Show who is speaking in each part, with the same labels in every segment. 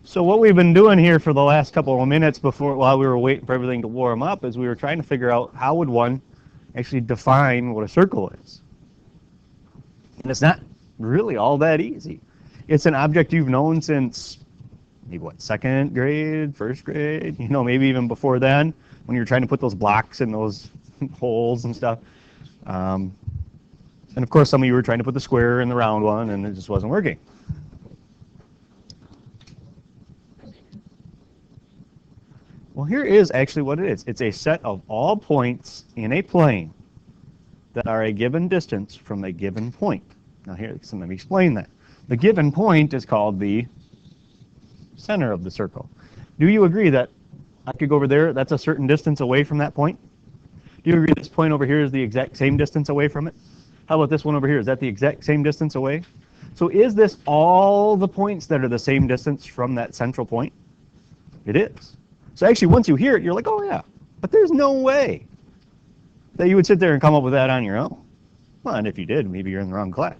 Speaker 1: So what we've been doing here for the last couple of minutes while we were waiting for everything to warm up is we were trying to figure out how would one actually define what a circle is. And it's not really all that easy. It's an object you've known since maybe what, second grade, first grade, maybe even before then when you're trying to put those blocks in those holes and stuff. And of course some of you were trying to put the square in the round one and it just wasn't working. Well, here is actually what it is. It's a set of all points in a plane that are a given distance from a given point. Now here, so let me explain that. The given point is called the center of the circle. Do you agree that I could go over there, that's a certain distance away from that point? Do you agree this point over here is the exact same distance away from it? How about this one over here? Is that the exact same distance away? So is this all the points that are the same distance from that central point? It is. So actually, once you hear it, you're like, oh yeah, but there's no way that you would sit there and come up with that on your own. Well, and if you did, maybe you're in the wrong class.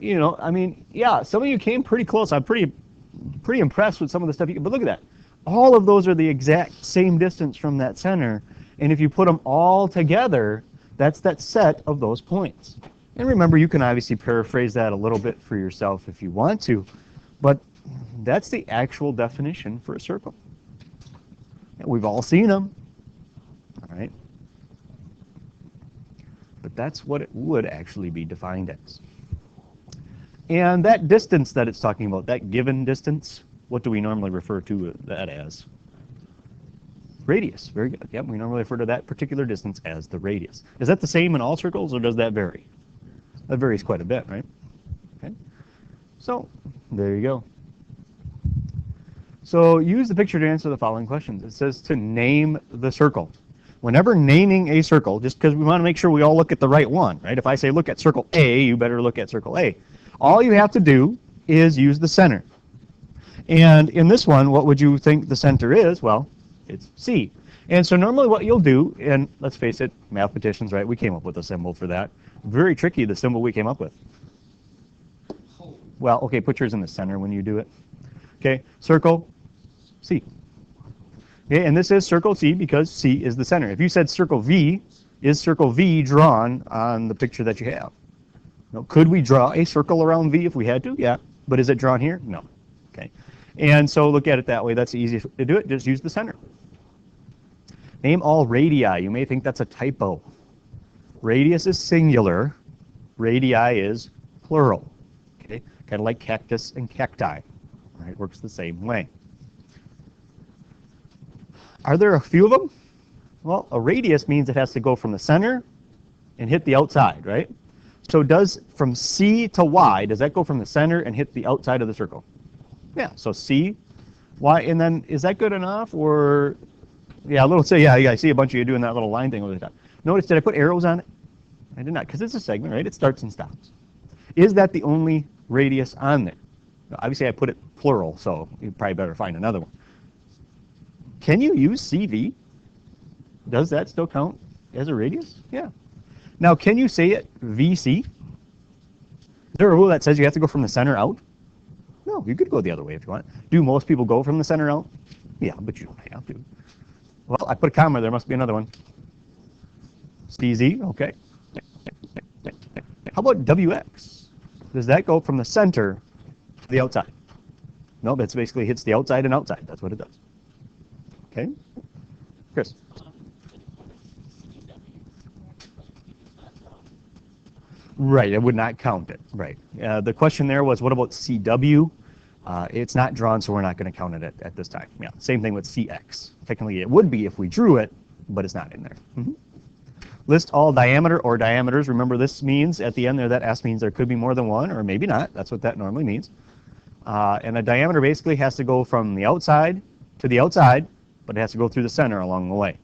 Speaker 1: I mean, yeah, some of you came pretty close. I'm pretty impressed with some of the stuff but look at that. All of those are the exact same distance from that center, and if you put them all together, that's that set of those points. And remember, you can obviously paraphrase that a little bit for yourself if you want to, but that's the actual definition for a circle. And we've all seen them, all right? But that's what it would actually be defined as. And that distance that it's talking about, that given distance, what do we normally refer to that as? Radius. Very good. Yep, we normally refer to that particular distance as the radius. Is that the same in all circles, or does that vary? That varies quite a bit, right? Okay. So, there you go. So use the picture to answer the following questions. It says to name the circle. Whenever naming a circle, just because we want to make sure we all look at the right one, right? If I say look at circle A, you better look at circle A. All you have to do is use the center. And in this one, what would you think the center is? Well, it's C. And so normally what you'll do, and let's face it, mathematicians, right? We came up with a symbol for that. Very tricky, the symbol we came up with. Well, okay, put yours in the center when you do it. Okay, circle C. Okay, and this is circle C because C is the center. If you said circle V, is circle V drawn on the picture that you have? No. Could we draw a circle around V if we had to? Yeah. But is it drawn here? No. Okay. And so look at it that way. That's the easiest way to do it. Just use the center. Name all radii. You may think that's a typo. Radius is singular. Radii is plural. Okay. Kind of like cactus and cacti. Right? Works the same way. Are there a few of them? Well, a radius means it has to go from the center and hit the outside, right? So does from C to Y, does that go from the center and hit the outside of the circle? Yeah, so C, Y, and then is that good enough? Or, yeah, I see a bunch of you doing that little line thing over the top. Notice, did I put arrows on it? I did not, because it's a segment, right? It starts and stops. Is that the only radius on there? Obviously, I put it plural, so you probably better find another one. Can you use CV? Does that still count as a radius? Yeah. Now, can you say it VC? Is there a rule that says you have to go from the center out? No, you could go the other way if you want. Do most people go from the center out? Yeah, but you don't have to. Well, I put a comma, there must be another one. CZ, okay. How about WX? Does that go from the center to the outside? No, that's basically hits the outside and outside. That's what it does. Okay? Chris? Right, it would not count it. Right. The question there was, what about CW? It's not drawn, so we're not going to count it at this time. Yeah. Same thing with CX. Technically, it would be if we drew it, but it's not in there. Mm-hmm. List all diameter or diameters. Remember, this means at the end there, that S means there could be more than one, or maybe not. That's what that normally means. And a diameter basically has to go from the outside to the outside, but it has to go through the center along the way.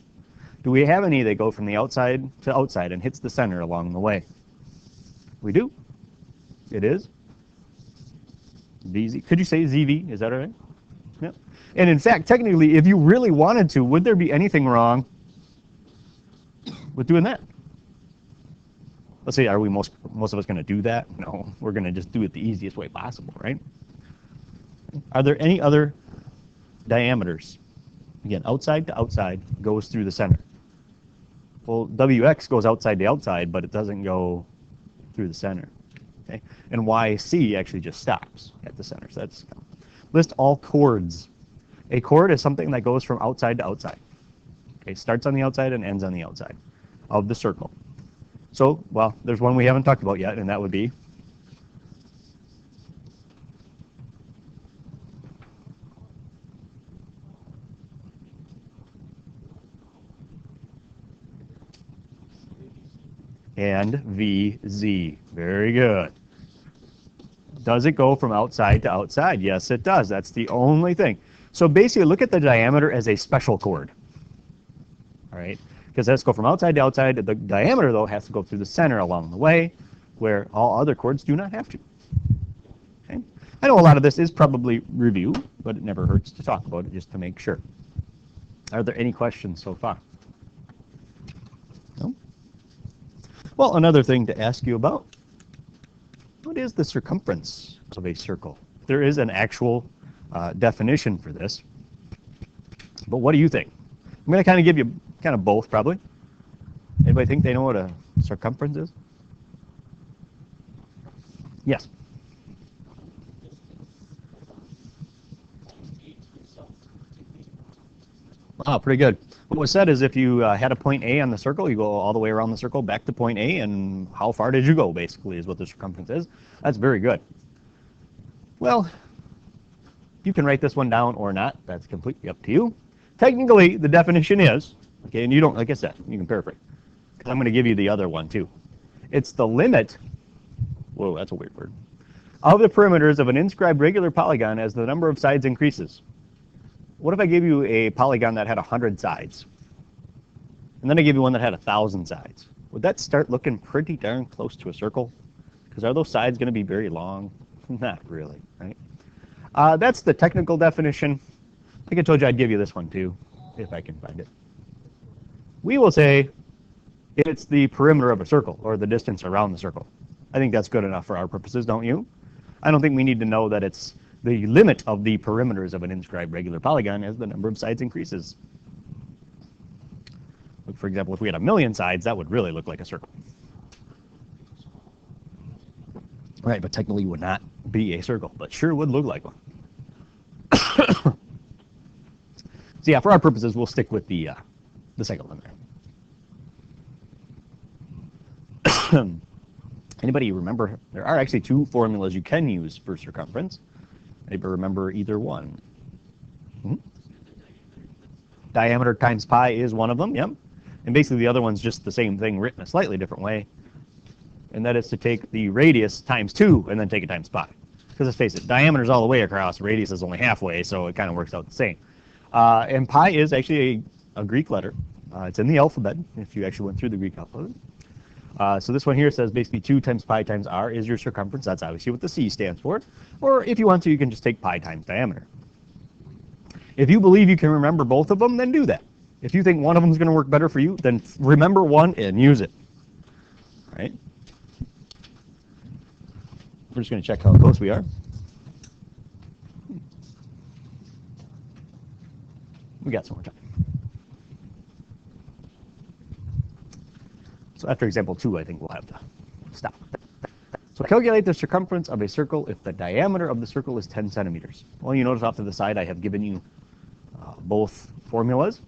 Speaker 1: Do we have any that go from the outside to outside and hits the center along the way? We do. It is VZ. Could you say ZV? Is that all right? Yep. And in fact, technically, if you really wanted to, would there be anything wrong with doing that? Let's say, are we most of us going to do that? No, we're going to just do it the easiest way possible, right? Are there any other diameters? Again, outside to outside goes through the center. Well, WX goes outside to outside, but it doesn't go through the center. Okay? And YC actually just stops at the center. So that's list all chords. A chord is something that goes from outside to outside. Okay, starts on the outside and ends on the outside of the circle. So, well, there's one we haven't talked about yet, and that would be and VZ. Very good. Does it go from outside to outside? Yes, it does. That's the only thing. So basically, look at the diameter as a special chord. All right, because it has to go from outside to outside. The diameter, though, has to go through the center along the way, where all other chords do not have to. Okay? I know a lot of this is probably review, but it never hurts to talk about it just to make sure. Are there any questions so far? No? Well, another thing to ask you about, what is the circumference of a circle? There is an actual definition for this, but what do you think? I'm going to kind of give you kind of both, probably. Anybody think they know what a circumference is? Yes. Oh, pretty good. What was said is if you had a point A on the circle, you go all the way around the circle back to point A, and how far did you go, basically, is what the circumference is. That's very good. Well, you can write this one down or not. That's completely up to you. Technically, the definition is, okay, and you don't, like I said, you can paraphrase, because I'm going to give you the other one, too. It's the limit, whoa, that's a weird word, of the perimeters of an inscribed regular polygon as the number of sides increases. What if I gave you a polygon that had 100 sides? And then I gave you one that had 1,000 sides. Would that start looking pretty darn close to a circle? Because are those sides going to be very long? Not really, right? That's the technical definition. I think I told you I'd give you this one too, if I can find it. We will say it's the perimeter of a circle, or the distance around the circle. I think that's good enough for our purposes, don't you? I don't think we need to know that it's the limit of the perimeters of an inscribed regular polygon as the number of sides increases. Like, for example, if we had 1,000,000 sides, that would really look like a circle. Right, but technically would not be a circle, but sure would look like one. So yeah, for our purposes, we'll stick with the second one there. Anybody remember? There are actually two formulas you can use for circumference. Anybody remember either one? Diameter times pi is one of them, yep. And basically the other one's just the same thing written a slightly different way. And that is to take the radius times 2 and then take it times pi. Because let's face it, diameter's all the way across, radius is only halfway, so it kind of works out the same. And pi is actually a Greek letter. It's in the alphabet, if you actually went through the Greek alphabet. So this one here says basically 2 times pi times r is your circumference. That's obviously what the C stands for. Or if you want to, you can just take pi times diameter. If you believe you can remember both of them, then do that. If you think one of them is going to work better for you, then remember one and use it. Right? We're just going to check how close we are. We got some more time. So after example 2, I think we'll have to stop. So calculate the circumference of a circle if the diameter of the circle is 10 centimeters. Well, you notice off to the side I have given you both formulas.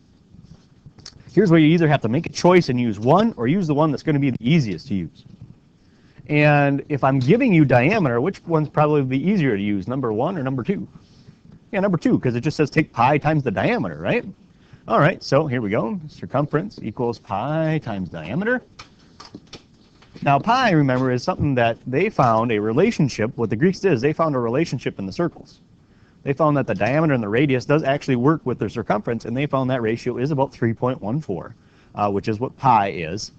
Speaker 1: Here's where you either have to make a choice and use one or use the one that's going to be the easiest to use. And if I'm giving you diameter, which one's probably easier to use, number 1 or number 2? Yeah, number 2, because it just says take pi times the diameter, right? All right, so here we go. Circumference equals pi times diameter. Now pi, remember, is something that they found a relationship. What the Greeks did is they found a relationship in the circles. They found that the diameter and the radius does actually work with their circumference, and they found that ratio is about 3.14, which is what pi is.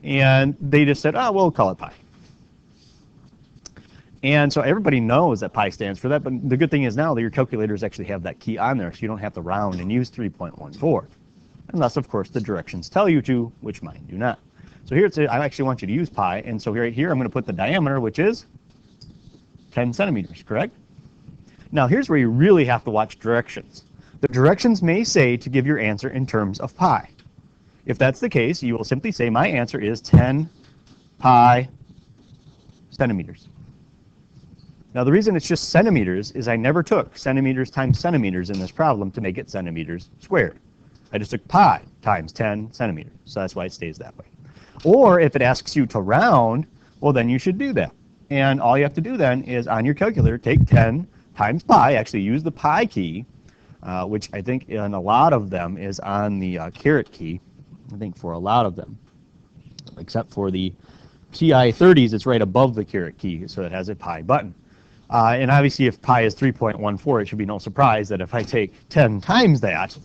Speaker 1: And they just said, oh, we'll call it pi. And so everybody knows that pi stands for that, but the good thing is now that your calculators actually have that key on there, so you don't have to round and use 3.14. Unless, of course, the directions tell you to, which mine do not. So here, I actually want you to use pi, and so right here I'm going to put the diameter, which is 10 centimeters, correct? Now here's where you really have to watch directions. The directions may say to give your answer in terms of pi. If that's the case, you will simply say my answer is 10 pi centimeters. Now the reason it's just centimeters is I never took centimeters times centimeters in this problem to make it centimeters squared. I just took pi times 10 centimeters, so that's why it stays that way. Or if it asks you to round, well then you should do that. And all you have to do then is on your calculator take 10 times pi, actually use the pi key, which I think in a lot of them is on the caret key, I think for a lot of them, except for the TI-30s, it's right above the caret key, so it has a pi button. And obviously if pi is 3.14, it should be no surprise that if I take 10 times that,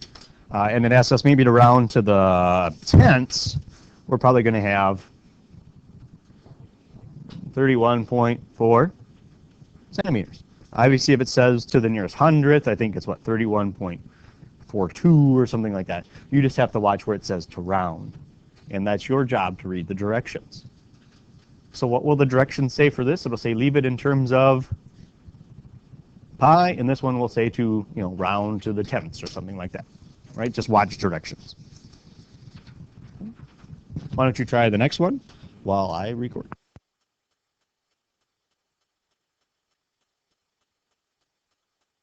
Speaker 1: and it asks us maybe to round to the tenths, we're probably going to have 31.4 centimeters. Obviously if it says to the nearest hundredth, I think it's what, 31.42 or something like that. You just have to watch where it says to round. And that's your job to read the directions. So what will the directions say for this? It'll say leave it in terms of pi, and this one will say to, round to the tenths or something like that. Right? Just watch directions. Why don't you try the next one while I record?